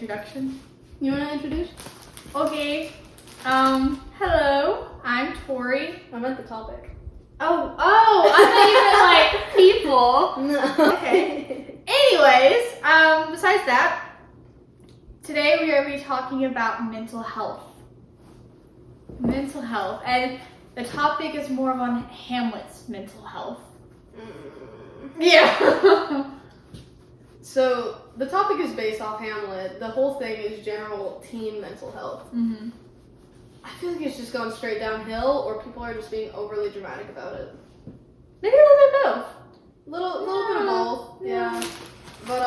introduction? You want to introduce? Okay. Hello. I'm Tori. I meant the topic. Oh, I thought you meant like people. No. Okay. Anyways, besides that, today we are going to be talking about mental health. Mental health. And the topic is more on Hamlet's mental health. Yeah. So, the topic is based off Hamlet. The whole thing is general teen mental health. Mm-hmm. I feel like it's just going straight downhill, or people are just being overly dramatic about it. Maybe a little bit of both. Little bit of both, yeah. But,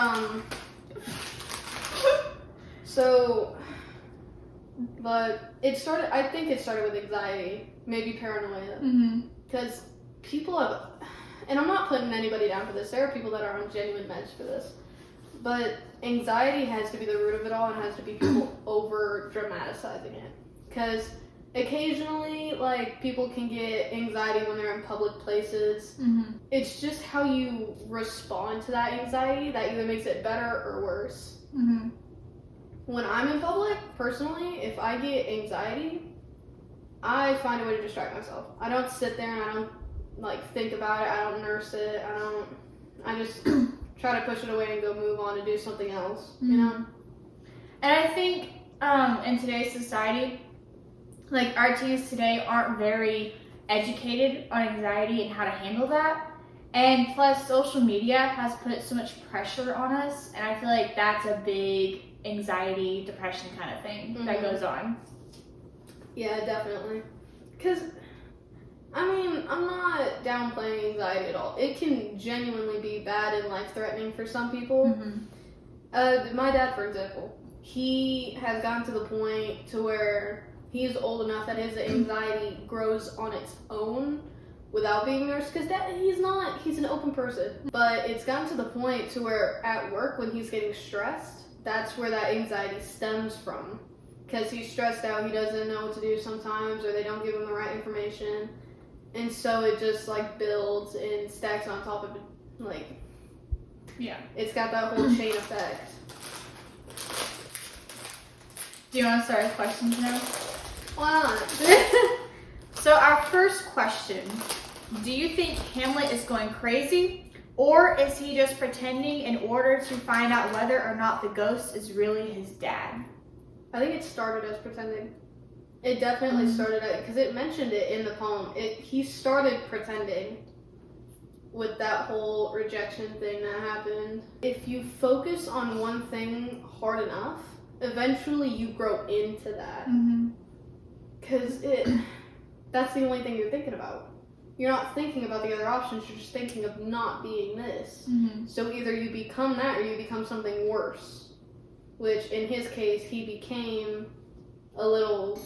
I think it started with anxiety, maybe paranoia. Mm-hmm. Because people have, and I'm not putting anybody down for this, there are people that are on genuine meds for this, but anxiety has to be the root of it all and has to be people over dramatizing it. Because occasionally, like, people can get anxiety when they're in public places. Mm-hmm. It's just how you respond to that anxiety that either makes it better or worse. Mm-hmm. When I'm in public, personally, if I get anxiety, I find a way to distract myself. I don't sit there and I don't, like, think about it. I don't nurse it. I just try to push it away and go move on and do something else, you know? And I think in today's society, like, our teens today aren't very educated on anxiety and how to handle that. And plus, social media has put so much pressure on us, and I feel like that's a big anxiety, depression kind of thing that goes on. Yeah, definitely. Because, I mean, I'm not downplaying anxiety at all. It can genuinely be bad and life-threatening for some people. Mm-hmm. My dad, for example, he has gotten to the point to where he's old enough that his anxiety grows on its own without being nursed, because he's an open person. But it's gotten to the point to where at work, when he's getting stressed, that's where that anxiety stems from. Because he's stressed out, he doesn't know what to do sometimes, or they don't give him the right information. And so it just, like, builds and stacks on top of it. Like, yeah. It's got that whole chain effect. Do you want to start with questions now? Why not? So our first question, do you think Hamlet is going crazy, or is he just pretending in order to find out whether or not the ghost is really his dad? I think it started as pretending. It definitely started because it mentioned it in the poem. He started pretending with that whole rejection thing that happened. If you focus on one thing hard enough, eventually you grow into that. Because that's the only thing you're thinking about. You're not thinking about the other options, you're just thinking of not being this. So either you become that or you become something worse. Which, in his case, he became a little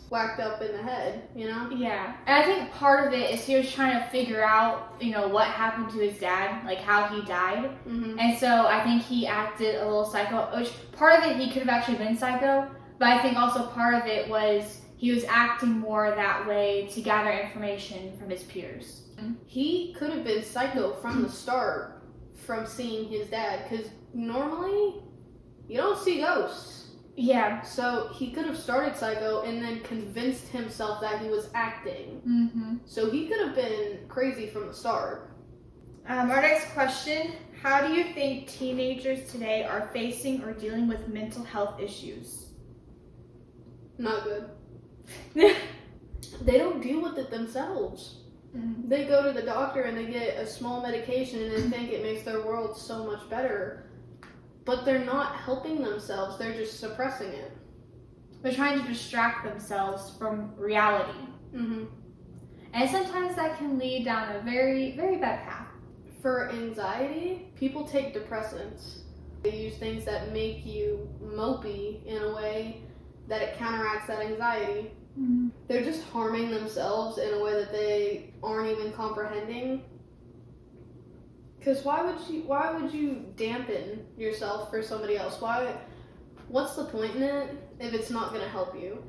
whacked up in the head, you know? Yeah. And I think part of it is he was trying to figure out, what happened to his dad, like how he died. And so I think he acted a little psycho, which part of it he could have actually been psycho, but I think also part of it was he was acting more that way to gather information from his peers. He could have been psycho from the start, from seeing his dad, because normally you don't see ghosts. Yeah. So he could have started psycho and then convinced himself that he was acting. So he could have been crazy from the start. Our next question, how do you think teenagers today are facing or dealing with mental health issues? Not good. They don't deal with it themselves. They go to the doctor and they get a small medication and they think it makes their world so much better. But they're not helping themselves, they're just suppressing it. They're trying to distract themselves from reality. And sometimes that can lead down a very, very bad path. For anxiety, people take depressants. They use things that make you mopey in a way that it counteracts that anxiety. They're just harming themselves in a way that they aren't even comprehending. Because why would you dampen yourself for somebody else? What's the point in it if it's not going to help you?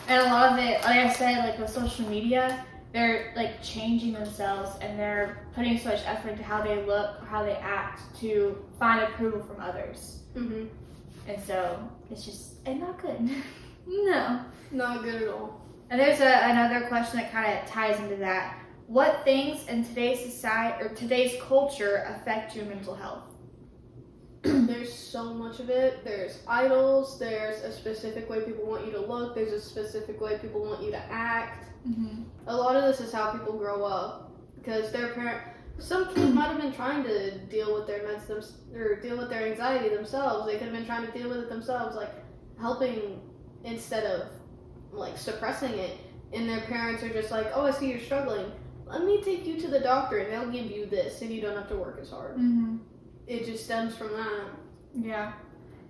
And a lot of it, like I said, like with social media, they're like changing themselves and they're putting so much effort into how they look or how they act to find approval from others. Mhm. And so it's not good. No. Not good at all. And there's another question that kind of ties into that. What things in today's society or today's culture affect your mental health? There's so much of it. There's idols. There's a specific way people want you to look. There's a specific way people want you to act. Mm-hmm. A lot of this is how people grow up because some kids might have been trying to deal with their meds or deal with their anxiety themselves. They could have been trying to deal with it themselves, like helping instead of like suppressing it. And their parents are just like, "Oh, I see you're struggling. Let me take you to the doctor, and they'll give you this, and you don't have to work as hard." Mm-hmm. It just stems from that. Yeah.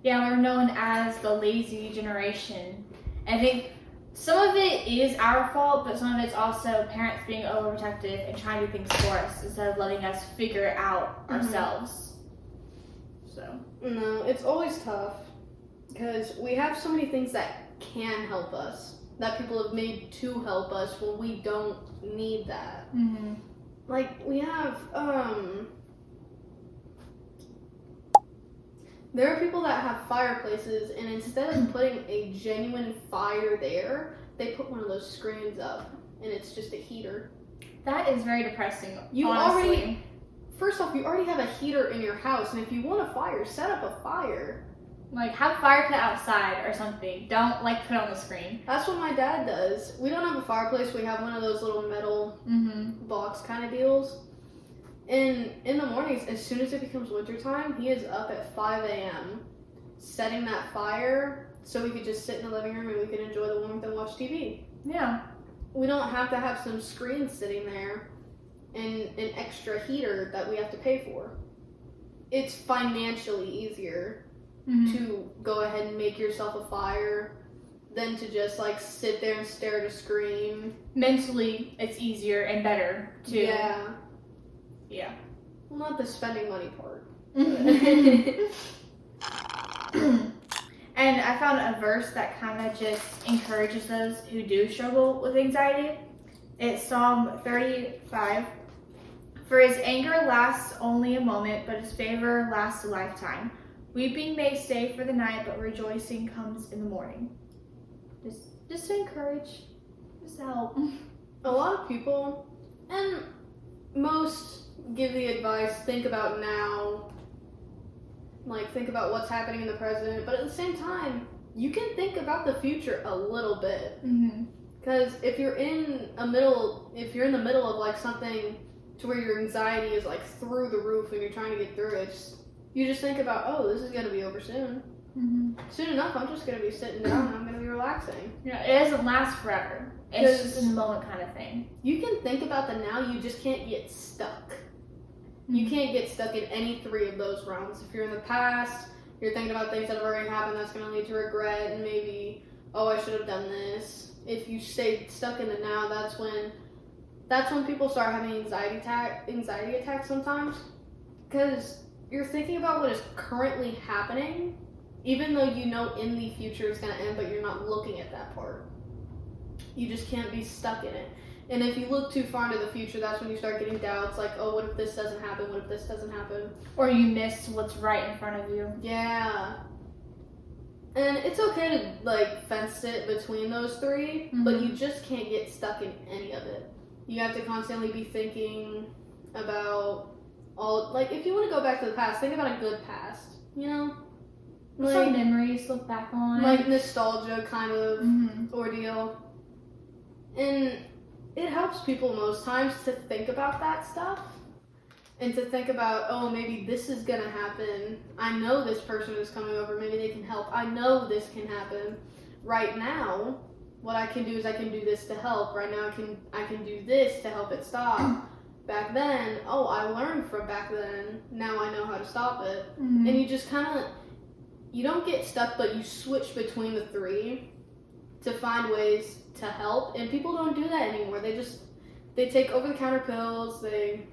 Yeah, we're known as the lazy generation. I think some of it is our fault, but some of it's also parents being overprotective and trying to do things for us instead of letting us figure it out ourselves. So. No, it's always tough because we have so many things that can help us, that people have made to help us when we don't need that. Mm-hmm. Like, we have, there are people that have fireplaces, and instead of putting a genuine fire there, they put one of those screens up, and it's just a heater. That is very depressing, You honestly. First off, you already have a heater in your house, and if you want a fire, set up a fire. Like, have fire pit outside or something. Don't, like, put it on the screen. That's what my dad does. We don't have a fireplace. We have one of those little metal box kind of deals. And in the mornings, as soon as it becomes wintertime, he is up at 5 a.m. setting that fire so we could just sit in the living room and we could enjoy the warmth and watch TV. Yeah. We don't have to have some screen sitting there and an extra heater that we have to pay for. It's financially easier to go ahead and make yourself a fire than to just like sit there and stare at a screen. Mentally, it's easier and better to. Yeah. Yeah. Well, not the spending money part. And I found a verse that kind of just encourages those who do struggle with anxiety. It's Psalm 35. For his anger lasts only a moment, but his favor lasts a lifetime. Weeping may stay for the night, but rejoicing comes in the morning. Just to encourage, just to help. A lot of people, and most give the advice, think about now, like think about what's happening in the present, but at the same time, you can think about the future a little bit. Because if you're in the middle of like something to where your anxiety is like through the roof and you're trying to get through it, you just think about, oh, this is going to be over soon. Soon enough, I'm just going to be sitting down and I'm going to be relaxing. Yeah, it doesn't last forever. It's just in the moment kind of thing. You can think about the now, you just can't get stuck. You can't get stuck in any three of those realms. If you're in the past, you're thinking about things that have already happened that's going to lead to regret and maybe, oh, I should have done this. If you stay stuck in the now, that's when people start having anxiety attacks sometimes. Because you're thinking about what is currently happening, even though you know in the future it's going to end, but you're not looking at that part. You just can't be stuck in it. And if you look too far into the future, that's when you start getting doubts, like, oh, what if this doesn't happen? What if this doesn't happen? Or you miss what's right in front of you. Yeah. And it's okay to, like, fence it between those three, but you just can't get stuck in any of it. You have to constantly be thinking about like, if you want to go back to the past, think about a good past, you know? Like, some memories to look back on. Like nostalgia kind of ordeal. And it helps people most times to think about that stuff and to think about, oh, maybe this is gonna happen. I know this person is coming over. Maybe they can help. I know this can happen. Right now, what I can do is I can do this to help. Right now, I can do this to help it stop. Back then, oh, I learned from back then. Now I know how to stop it. And you just kind of, you don't get stuck, but you switch between the three to find ways to help. And people don't do that anymore. They take over-the-counter pills. They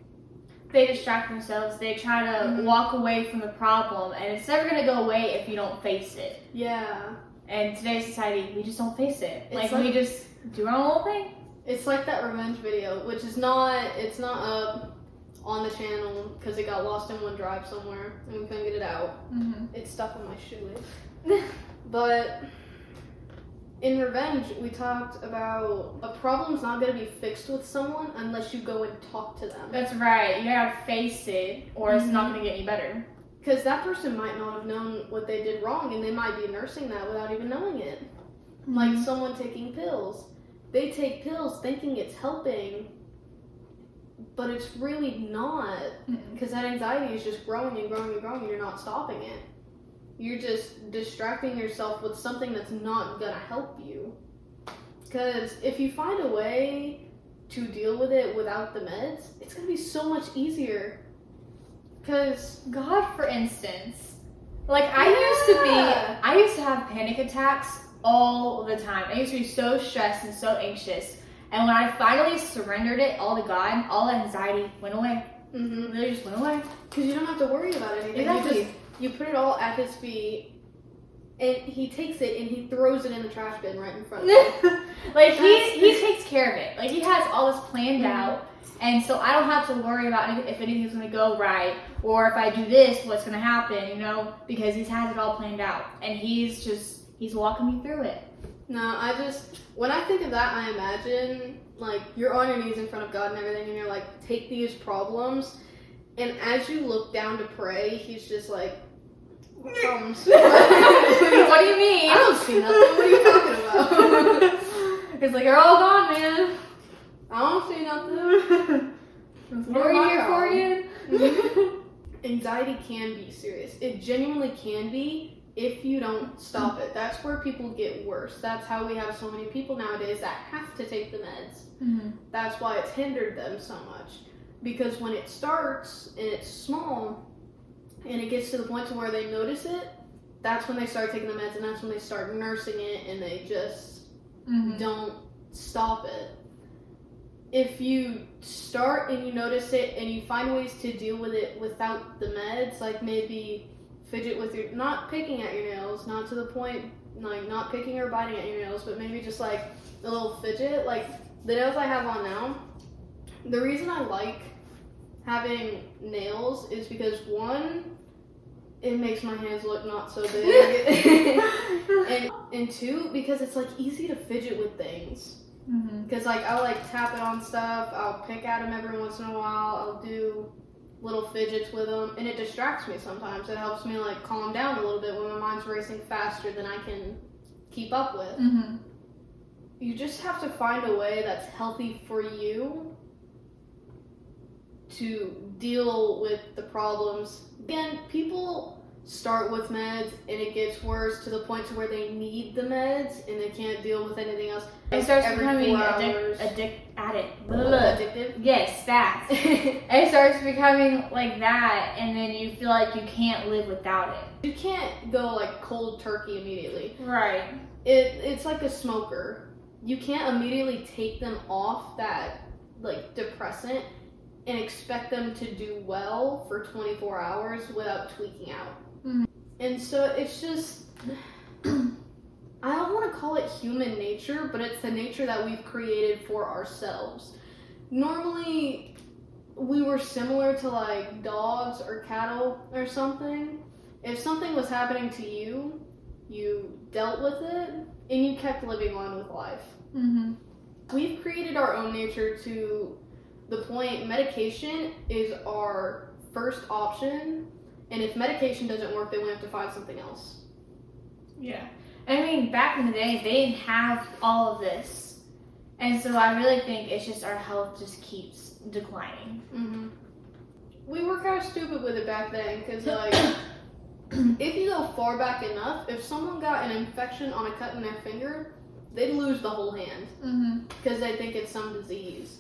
distract themselves. They try to walk away from the problem, and it's never going to go away if you don't face it. Yeah. And today's society, we just don't face it. Like we just do our own little thing. It's like that revenge video, which is not, it's not up on the channel because it got lost in OneDrive somewhere and we couldn't get it out. Mm-hmm. It's stuck on my shoelace. But in Revenge, we talked about a problem's not going to be fixed with someone unless you go and talk to them. That's right. You gotta face it, or it's not gonna get any better. Because that person might not have known what they did wrong, and they might be nursing that without even knowing it. Like someone taking pills. They take pills thinking it's helping, but it's really not. Because that anxiety is just growing and growing and growing, and you're not stopping it. You're just distracting yourself with something that's not gonna help you. Because if you find a way to deal with it without the meds, it's gonna be so much easier. Because God, for instance, like I used to have panic attacks all the time. I used to be so stressed and so anxious. And when I finally surrendered it all to God, all the anxiety went away. Mm-hmm. Really just went away. Because you don't have to worry about anything. Exactly. You put it all at his feet, and he takes it and he throws it in the trash bin right in front of you. Like he takes care of it. Like he has all this planned out, and so I don't have to worry about if anything's gonna go right or if I do this, what's gonna happen, you know, because he has it all planned out, and he's walking me through it. No, when I think of that, I imagine like you're on your knees in front of God and everything, and you're like, take these problems, and as you look down to pray, he's just like, problems. What do you mean? I don't see nothing. What are you talking about? It's like, you're all gone, man. I don't see nothing. What are you here for again? Anxiety can be serious. It genuinely can be if you don't stop it. That's where people get worse. That's how we have so many people nowadays that have to take the meds. Mm-hmm. That's why it's hindered them so much. Because when it starts and it's small and it gets to the point to where they notice it, that's when they start taking the meds, and that's when they start nursing it, and they just don't stop it. If you start and you notice it and you find ways to deal with it without the meds, like maybe fidget with your, not picking at your nails, not to the point, like not picking or biting at your nails, but maybe just like a little fidget, like the nails I have on now. The reason I like having nails is because one, it makes my hands look not so big, and two, because it's like easy to fidget with things. Because like I'll like tap it on stuff, I'll pick at them every once in a while, I'll do little fidgets with them, and it distracts me sometimes. It helps me like calm down a little bit when my mind's racing faster than I can keep up with. You just have to find a way that's healthy for you to deal with the problems. Again, people start with meds and it gets worse to the point to where they need the meds and they can't deal with anything else. It starts every becoming 4 hours. Addictive? Yes, that. It starts becoming like that, and then you feel like you can't live without it. You can't go like cold turkey immediately. Right. It's like a smoker. You can't immediately take them off that like depressant and expect them to do well for 24 hours without tweaking out. And so it's just, I don't want to call it human nature, but it's the nature that we've created for ourselves. Normally, we were similar to like dogs or cattle or something. If something was happening to you, you dealt with it and you kept living on with life. We've created our own nature to the point medication is our first option, and if medication doesn't work, then we have to find something else. Yeah. I mean, back in the day, they didn't have all of this. And so I really think it's just our health just keeps declining. We were kind of stupid with it back then, because like, if you go far back enough, if someone got an infection on a cut in their finger, they'd lose the whole hand, because they think it's some disease.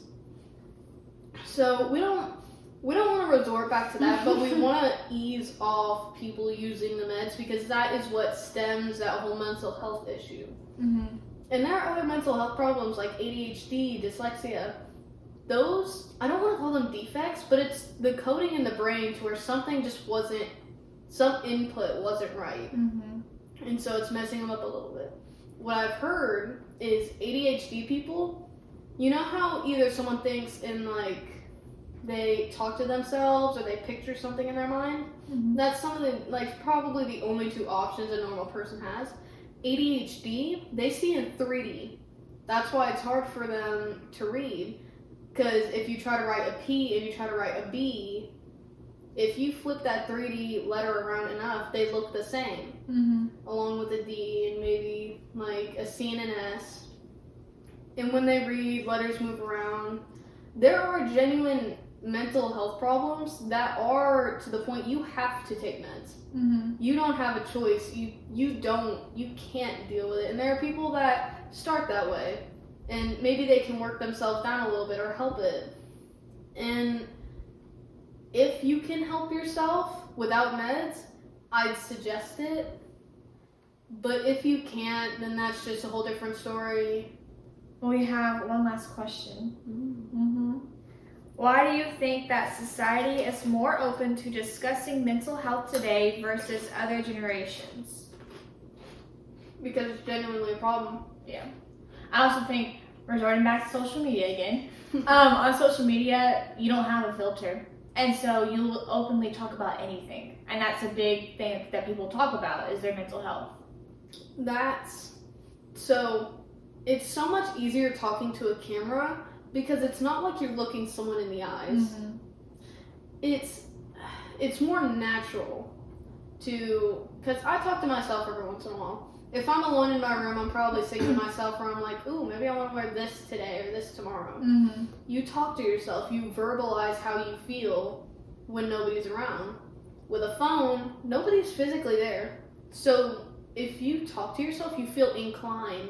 So we don't want to resort back to that, but we want to ease off people using the meds, because that is what stems that whole mental health issue. And there are other mental health problems like ADHD, dyslexia. Those, I don't want to call them defects, but it's the coding in the brain to where something just wasn't, some input wasn't right. And so it's messing them up a little bit. What I've heard is ADHD people, You know how either someone thinks in like they talk to themselves or they picture something in their mind? Mm-hmm. That's some of the, like, probably the only two options a normal person has. ADHD, they see in 3D. That's why it's hard for them to read. Because if you try to write a P and you try to write a B, if you flip that 3D letter around enough, they look the same. Mm-hmm. Along with a D and maybe like a C and an S. And when they read, letters move around. There are genuine mental health problems that are to the point you have to take meds. Mm-hmm. You don't have a choice. You can't deal with it. And there are people that start that way. And maybe they can work themselves down a little bit or help it. And if you can help yourself without meds, I'd suggest it. But if you can't, then that's just a whole different story. We have one last question. Mm-hmm. Why do you think that society is more open to discussing mental health today versus other generations? Because it's genuinely a problem. Yeah. I also think, resorting back to social media again, on social media, you don't have a filter. And so you openly talk about anything. And that's a big thing that people talk about is their mental health. It's so much easier talking to a camera because it's not like you're looking someone in the eyes. Mm-hmm. It's more natural because I talk to myself every once in a while. If I'm alone in my room, I'm probably singing to myself where I'm like, ooh, maybe I want to wear this today or this tomorrow. Mm-hmm. You talk to yourself, you verbalize how you feel when nobody's around. With a phone, nobody's physically there. So if you talk to yourself, you feel inclined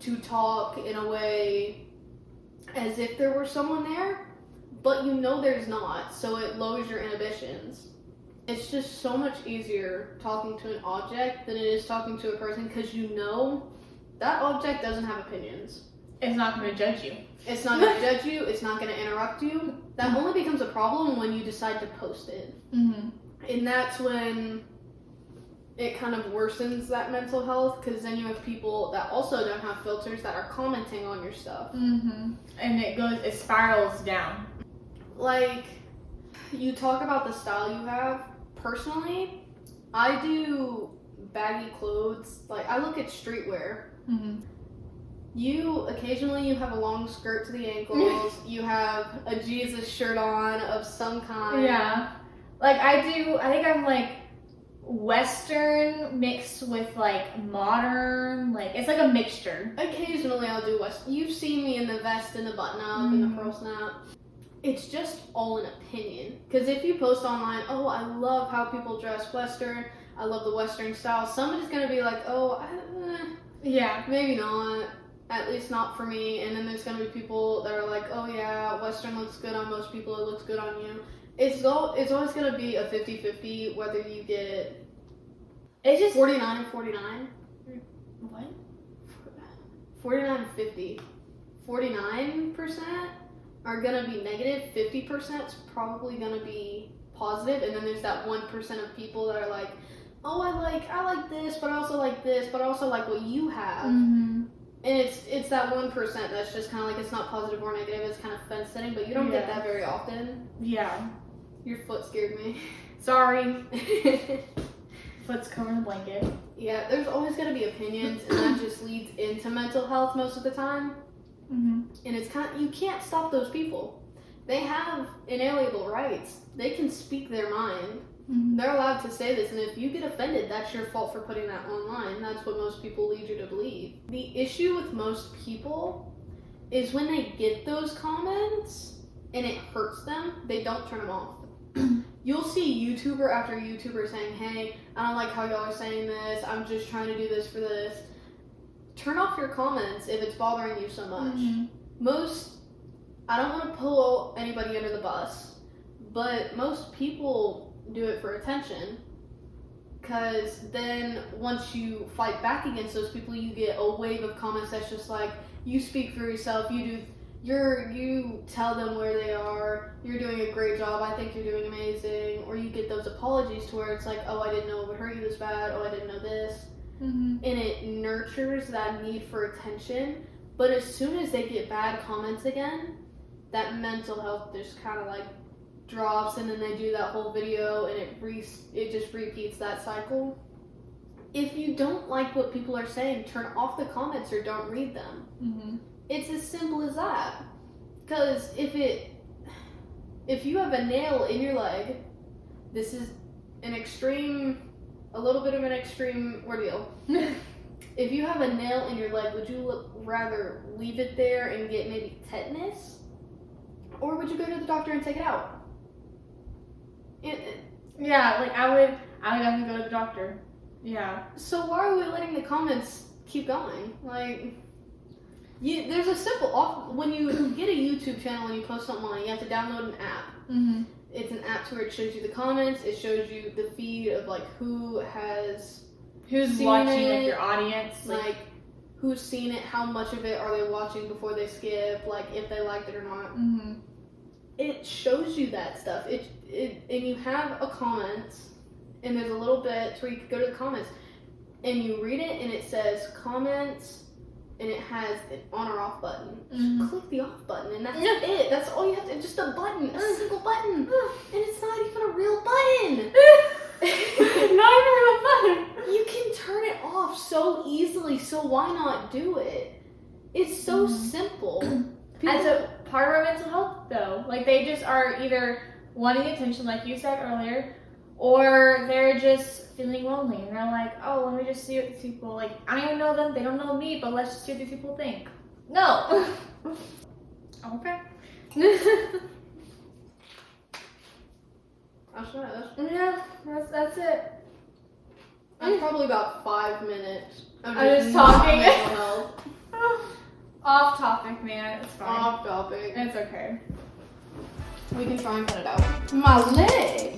to talk in a way as if there were someone there, but you know there's not, so it lowers your inhibitions. It's just so much easier talking to an object than it is talking to a person because you know that object doesn't have opinions. It's not going to judge you. It's not going to judge you. It's not going to interrupt you. That only becomes a problem when you decide to post it. Mm-hmm. And that's when it kind of worsens that mental health because then you have people that also don't have filters that are commenting on your stuff. Mm-hmm. And it spirals down. Like, you talk about the style you have. Personally, I do baggy clothes. Like, I look at streetwear. Mm-hmm. You have a long skirt to the ankles. You have a Jesus shirt on of some kind. Yeah. Like, I think I'm like Western mixed with like modern. Like, it's like a mixture. Occasionally I'll do Western. You've seen me in the vest and the button up and the pearl snap. It's just all an opinion. Because if you post online, oh, I love how people dress Western, I love the Western style, somebody's going to be like, oh, yeah, maybe not. At least not for me. And then there's going to be people that are like, oh yeah, Western looks good on most people, it looks good on you. It's always going to be a 50-50 whether you get it's just 49 and 49. What? 49 and 50. 49% are going to be negative, 50% is probably going to be positive, and then there's that 1% of people that are like, oh, I like this, but I also like this, but I also like what you have. Mm-hmm. And it's that 1% that's just kind of like, it's not positive or negative, it's kind of fence setting, but you don't get that very often. Yeah. Your foot scared me. Sorry. Foot's covering the blanket. Yeah, there's always going to be opinions, and that just leads into mental health most of the time. Mm-hmm. And it's you can't stop those people. They have inalienable rights. They can speak their mind. Mm-hmm. They're allowed to say this, and if you get offended, that's your fault for putting that online. That's what most people lead you to believe. The issue with most people is when they get those comments and it hurts them, they don't turn them off. You'll see YouTuber after YouTuber saying, hey, I don't like how y'all are saying this, I'm just trying to do this for this. Turn off your comments if it's bothering you so much. Mm-hmm. I don't want to pull anybody under the bus, but most people do it for attention. Because then once you fight back against those people, you get a wave of comments that's just like, you speak for yourself, you tell them where they are, you're doing a great job, I think you're doing amazing. Or you get those apologies to where it's like, oh, I didn't know it would hurt you this bad, oh, I didn't know this. Mm-hmm. And it nurtures that need for attention, But as soon as they get bad comments again, that mental health just kind of like drops, and then they do that whole video, and it just repeats that cycle. If you don't like what people are saying, turn off the comments or don't read them. Mm-hmm. It's as simple as that. Because if you have a nail in your leg, this is a little bit of an extreme ordeal. If you have a nail in your leg, would you rather leave it there and get maybe tetanus? Or would you go to the doctor and take it out? Yeah, like I would definitely go to the doctor. Yeah. So why are we letting the comments keep going? Like, there's a simple, when you get a YouTube channel and you post something on it, you have to download an app. Mm-hmm. It's an app to where it shows you the comments, it shows you the feed of like who's watching, like your audience, like who's seen it, how much of it are they watching before they skip, like if they liked it or not. Mm-hmm. It shows you that stuff. And you have a comment, and there's a little bit where you can go to the comments, and you read it, and it says comments, and it has an on or off button. Mm-hmm. Just click the off button, and that's it. That's all you have to. Just a button, a single button, and it's not even a real button. Not even a real button. You can turn it off so easily. So why not do it? It's so simple. As a part of our mental health, though, like they just are either wanting attention, like you said earlier, or they're just feeling lonely, and they're like, oh, let me just see what these people, like, I don't even know them, they don't know me, but let's just see what these people think. No. Okay. Yeah, that's it. That's probably about 5 minutes. I'm just talking. Mental health. Off topic, man. It's fine. Off topic. It's okay. We can try and cut it out. My leg.